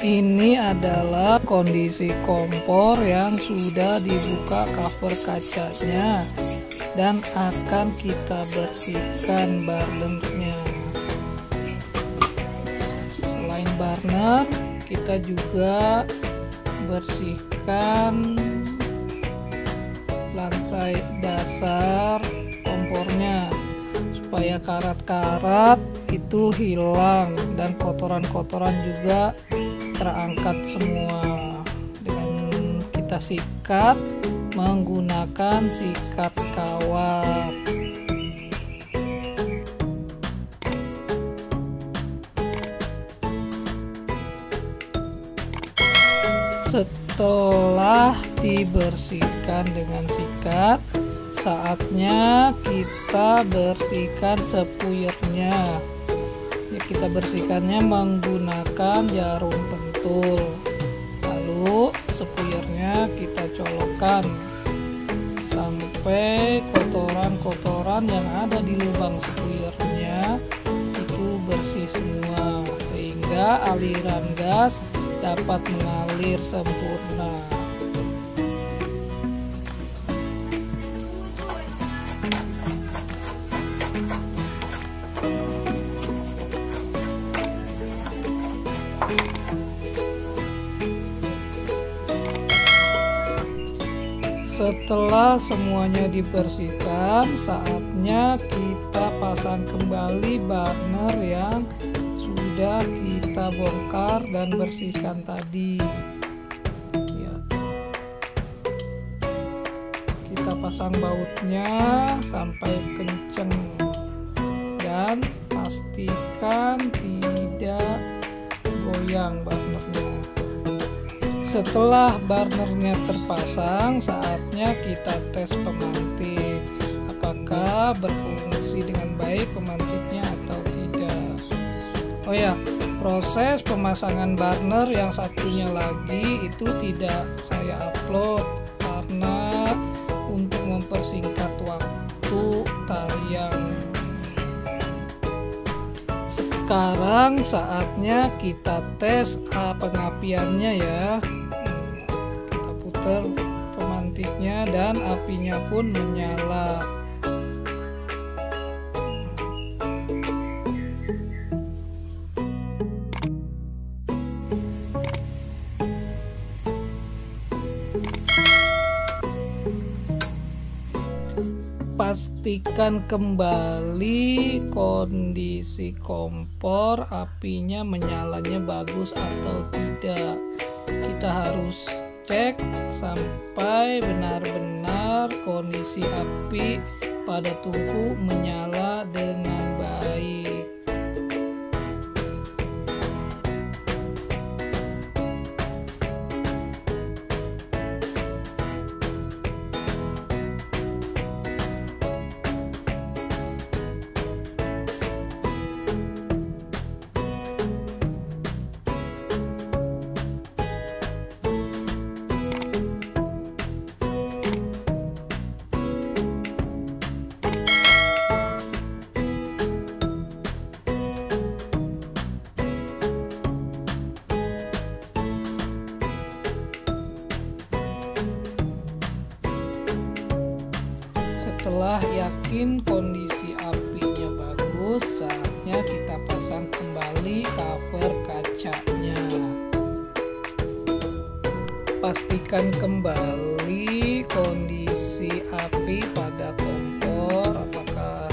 Ini adalah kondisi kompor yang sudah dibuka cover kacanya dan akan kita bersihkan burnernya. Selain burner, kita juga bersihkan lantai dasar kompornya supaya karat-karat itu hilang dan kotoran-kotoran juga terangkat semua. Dengan kita sikat menggunakan sikat kawat. Setelah dibersihkan dengan sikat, saatnya kita bersihkan sepuyernya. Ya, kita bersihkannya menggunakan jarum pentul. Lalu sepuyernya kita colokkan sampai kotoran-kotoran yang ada di lubang sepuyernya itu bersih semua, sehingga aliran gas dapat mengalir sempurna. Setelah semuanya dibersihkan, saatnya kita pasang kembali burner yang sudah kita bongkar dan bersihkan tadi. Ya. Kita pasang bautnya sampai kenceng dan pastikan tidak goyang burnernya. Setelah burnernya terpasang, saatnya kita tes pemantik apakah berfungsi dengan baik pemantiknya atau tidak. Oh ya, proses pemasangan burner yang satunya lagi itu tidak saya upload karena untuk mempersingkat waktu tayang. Sekarang saatnya kita tes pengapiannya ya. Kita putar pemantiknya dan apinya pun menyala. Pastikan kembali kondisi kompor, apinya menyalanya bagus atau tidak. Kita harus cek sampai benar-benar kondisi api pada tungku menyala dengan baik. Setelah yakin kondisi apinya bagus, saatnya kita pasang kembali cover kacanya. Pastikan kembali kondisi api pada kompor apakah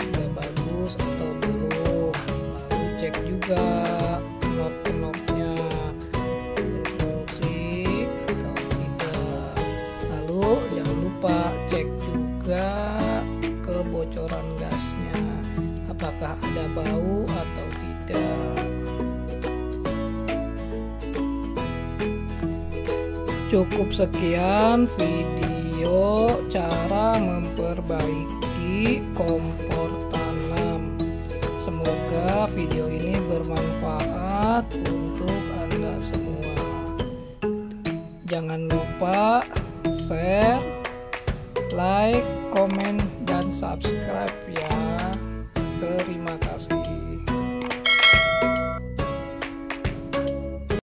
sudah bagus atau belum. Lalu cek juga knop-knopnya berfungsi atau tidak. Lalu jangan lupa cek juga kebocoran gasnya, apakah ada bau atau tidak. Cukup sekian video cara memperbaiki kompor tanam. Semoga video ini bermanfaat untuk Anda semua. Jangan lupa share, like, komen, dan subscribe ya. Terima kasih.